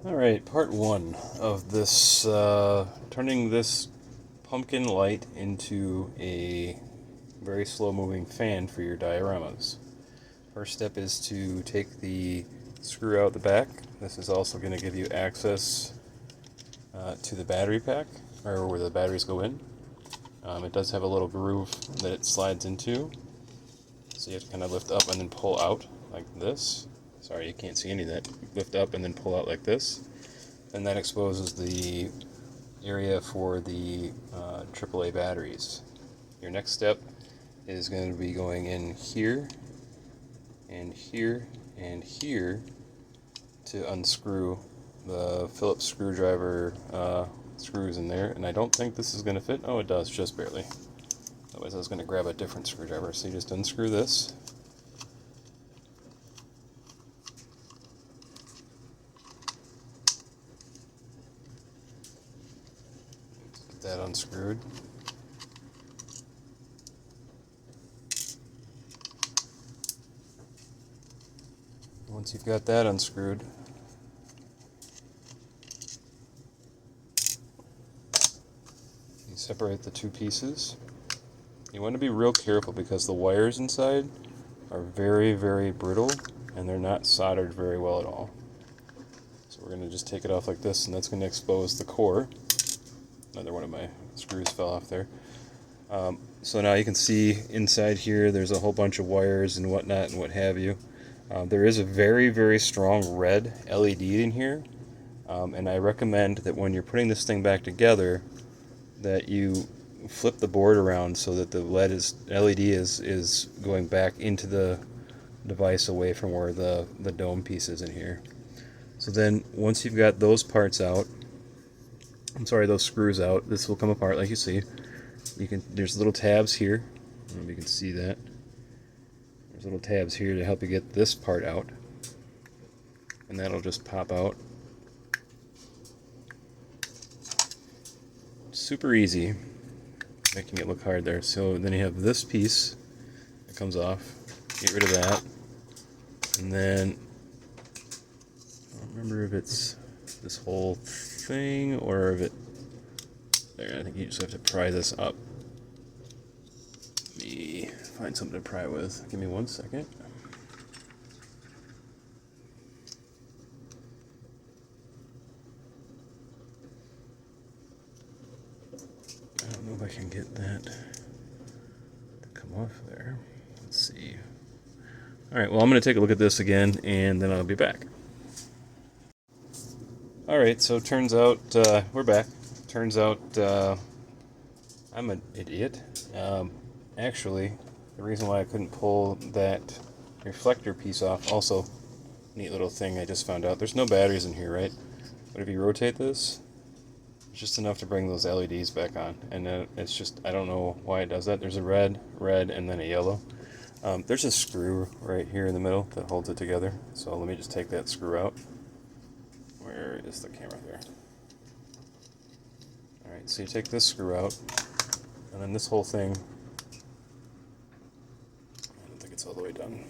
Alright, part one of this, turning this pumpkin light into a very slow moving fan for your dioramas. First step is to take the screw out the back. This is also going to give you access to the battery pack, or where the batteries go in. It does have a little groove that it slides into, so you have to kind of lift up and then pull out like this. Sorry, you can't see any of that. Lift up and then pull out like this. And that exposes the area for the AAA batteries. Your next step is going to be going in here and here and here to unscrew the Phillips screwdriver screws in there. And I don't think this is going to fit. Oh, it does, just barely. Otherwise I was going to grab a different screwdriver. So you just unscrew this. Get that unscrewed. Once you've got that unscrewed, you separate the two pieces. You want to be real careful because the wires inside are very, very brittle and they're not soldered very well at all. So we're going to just take it off like this, and that's going to expose the core. Another one of my screws fell off there. So now you can see inside here there's a whole bunch of wires and whatnot and what have you. There is a very, very strong red LED in here, and I recommend that when you're putting this thing back together that you flip the board around so that the LED is going back into the device away from where the dome piece is in here. So then once you've got those parts out, those screws out, this will come apart like you see. There's little tabs here. I don't know if you can see that. There's little tabs here to help you get this part out. And that'll just pop out. Super easy, making it look hard there. So then you have this piece that comes off. Get rid of that. And then, I don't remember if it's this whole thing or if it, there, I think you just have to pry this up. Let me find something to pry with. Give me 1 second. I don't know if I can get that to come off there. Let's see. Alright, well, I'm going to take a look at this again and then I'll be back. Alright, so it turns out, we're back. Turns out I'm an idiot. Actually, the reason why I couldn't pull that reflector piece off, also, neat little thing I just found out, there's no batteries in here, right? But if you rotate this, it's just enough to bring those LEDs back on. And it's just, I don't know why it does that. There's a red, and then a yellow. There's a screw right here in the middle that holds it together. So let me just take that screw out. Where is the camera there? Alright, so you take this screw out, and then this whole thing, I don't think it's all the way done.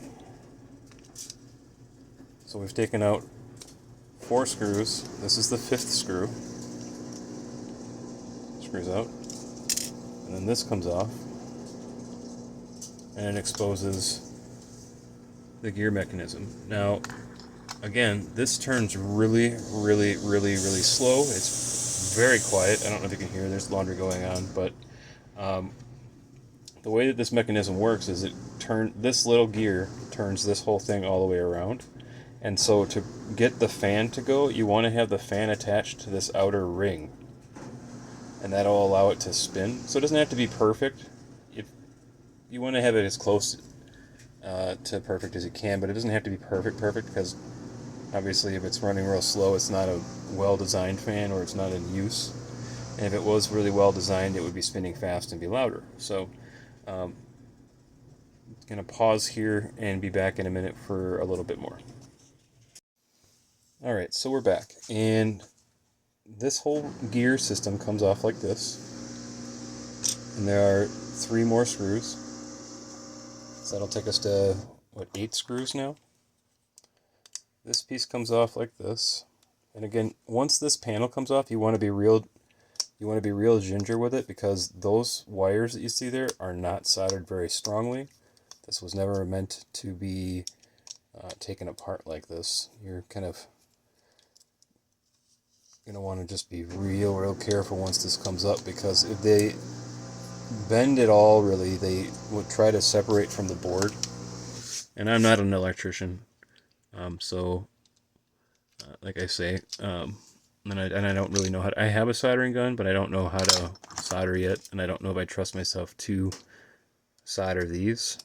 So we've taken out 4 screws. This is the 5th screw. Screws out. And then this comes off. And it exposes the gear mechanism. Now, again, this turns really, really, really, really slow. It's very quiet. I don't know if you can hear, there's laundry going on, but the way that this mechanism works is this little gear turns this whole thing all the way around. And so to get the fan to go, you want to have the fan attached to this outer ring. And that'll allow it to spin. So it doesn't have to be perfect. You want to have it as close to perfect as you can, but it doesn't have to be perfect because obviously if it's running real slow, it's not a well-designed fan or it's not in use. And if it was really well-designed, it would be spinning fast and be louder. So I'm going to pause here and be back in a minute for a little bit more. Alright, so we're back. And this whole gear system comes off like this. And there are 3 more screws. So that'll take us to, 8 screws now? This piece comes off like this. And again, once this panel comes off, you want to be real ginger with it, because those wires that you see there are not soldered very strongly. This was never meant to be taken apart like this. You're kind of going to want to just be real careful once this comes up, because if they bend at all, really, they would try to separate from the board. And I'm not an electrician, so like I say, and I don't really know how to, I have a soldering gun, but I don't know how to solder yet, and I don't know if I trust myself to solder these.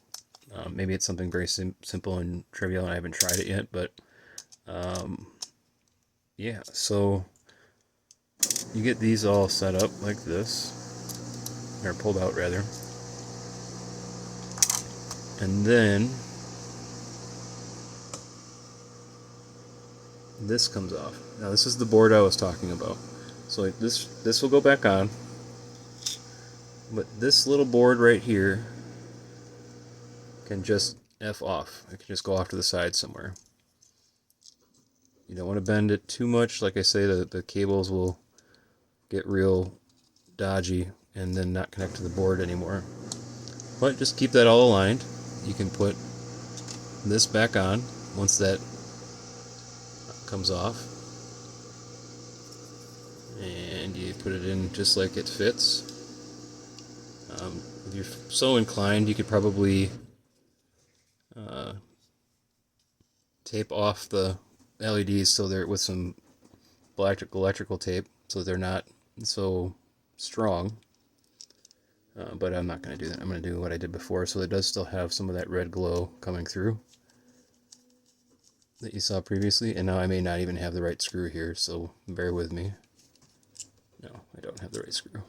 Maybe it's something very simple and trivial, and I haven't tried it yet, but yeah, so you get these all set up like this, or pulled out rather, and then this comes off. Now this is the board I was talking about. So this will go back on, but this little board right here can just F off. It can just go off to the side somewhere. You don't want to bend it too much. Like I say, the cables will get real dodgy and then not connect to the board anymore. But just keep that all aligned. You can put this back on once that comes off, and you put it in just like it fits. If you're so inclined, you could probably tape off the LEDs so they're with some electrical tape, so they're not so strong. But I'm not going to do that. I'm going to do what I did before, so it does still have some of that red glow coming through that you saw previously. And now I may not even have the right screw here, so bear with me. No, I don't have the right screw.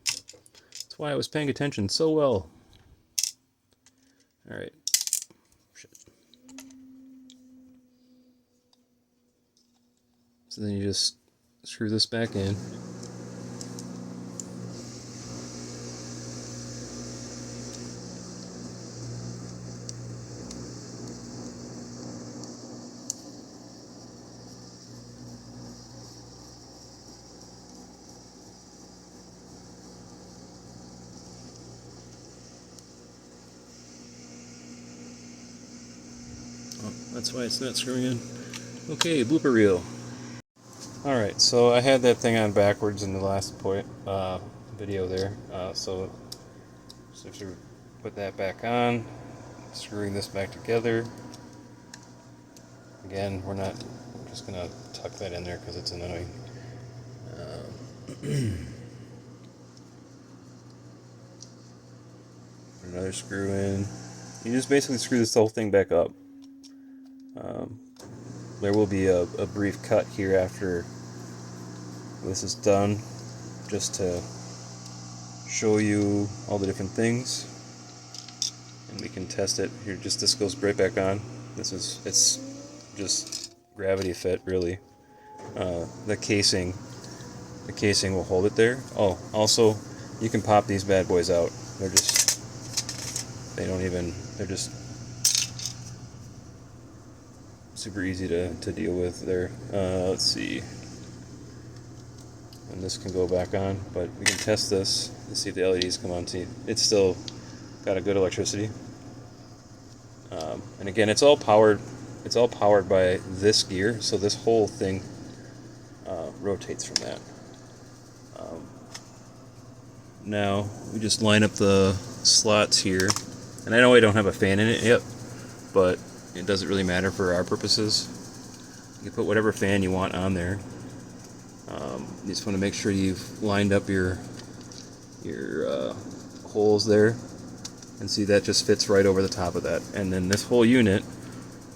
That's why I was paying attention so well. Alright. So then you just screw this back in. That's why it's not screwing in. Okay, blooper reel. Alright, so I had that thing on backwards in the last video there. So if you put that back on, screwing this back together. Again, we're just going to tuck that in there because it's annoying. Put another screw in. You just basically screw this whole thing back up. There will be a brief cut here after this is done, just to show you all the different things, and we can test it here. Just this goes right back on. It's just gravity fit, really. The casing will hold it there. Oh, also you can pop these bad boys out. They're just super easy to deal with there. Let's see. And this can go back on, but we can test this and see if the LEDs come on. See, it's still got a good electricity. And again, it's all powered by this gear, so this whole thing rotates from that. Now we just line up the slots here, and I know I don't have a fan in it yet, but it doesn't really matter for our purposes. You can put whatever fan you want on there. You just want to make sure you've lined up your holes there, and see that just fits right over the top of that. And then this whole unit,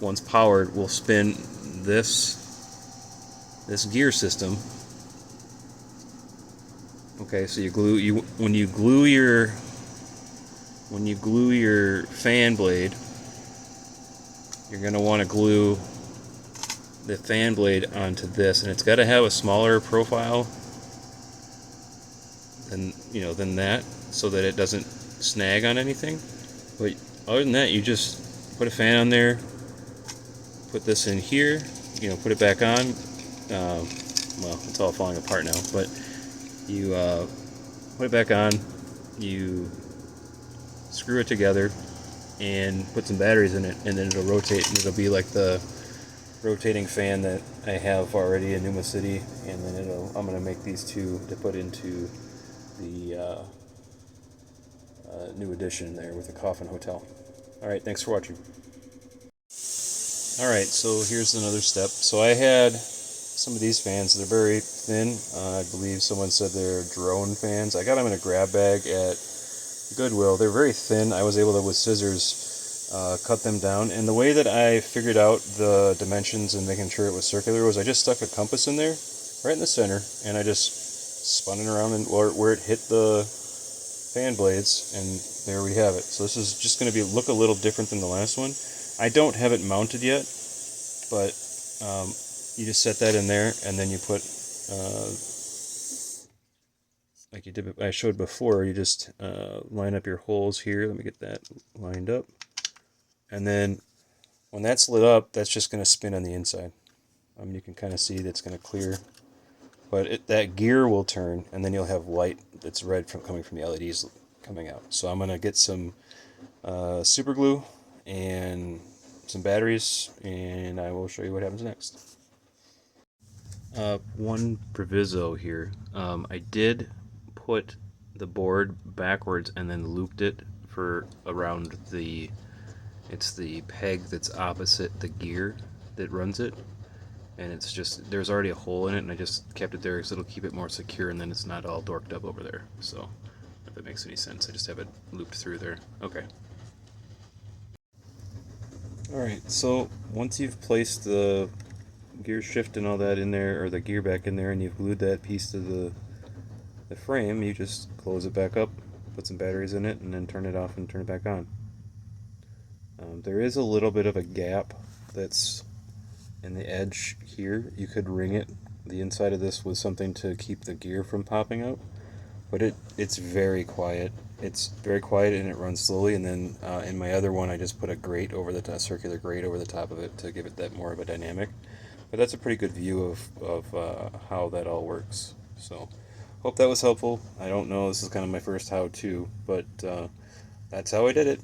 once powered, will spin this gear system. Okay, so when you glue your fan blade, you're going to want to glue the fan blade onto this, and it's got to have a smaller profile than that, so that it doesn't snag on anything. But other than that, you just put a fan on there, put this in here, put it back on, well, it's all falling apart now, but you put it back on, you screw it together, and put some batteries in it, and then it'll rotate, and it'll be like the rotating fan that I have already in Numa City, and then I'm going to make these two to put into the new addition there with the Coffin Hotel. Alright, thanks for watching. Alright, so here's another step. So I had some of these fans, they're very thin. I believe someone said they're drone fans. I got them in a grab bag at Goodwill. They're very thin. I was able to, with scissors, cut them down. And the way that I figured out the dimensions and making sure it was circular was I just stuck a compass in there, right in the center, and I just spun it around and where it hit the fan blades, and there we have it. So this is just going to look a little different than the last one. I don't have it mounted yet, but you just set that in there, and then you put, like you did, I showed before, you just line up your holes here. Let me get that lined up. And then when that's lit up, that's just going to spin on the inside. You can kind of see that's going to clear. But that gear will turn, and then you'll have light that's red coming from the LEDs coming out. So I'm going to get some super glue and some batteries, and I will show you what happens next. One proviso here. I did put the board backwards and then looped it for around it's the peg that's opposite the gear that runs it, and it's just, there's already a hole in it, and I just kept it there because it'll keep it more secure, and then it's not all dorked up over there. So if that makes any sense, I just have it looped through there. Okay. Alright, so once you've placed the gear shift and all that in there, or the gear back in there, and you've glued that piece to the frame, you just close it back up, put some batteries in it, and then turn it off and turn it back on. There is a little bit of a gap that's in the edge here. You could ring it, the inside of this, with something to keep the gear from popping out, but it's very quiet. It's very quiet, and it runs slowly. And then in my other one, I just put a grate over the top, circular grate over the top of it to give it that more of a dynamic. But that's a pretty good view of how that all works. So hope that was helpful. I don't know, this is kind of my first how-to, but that's how I did it.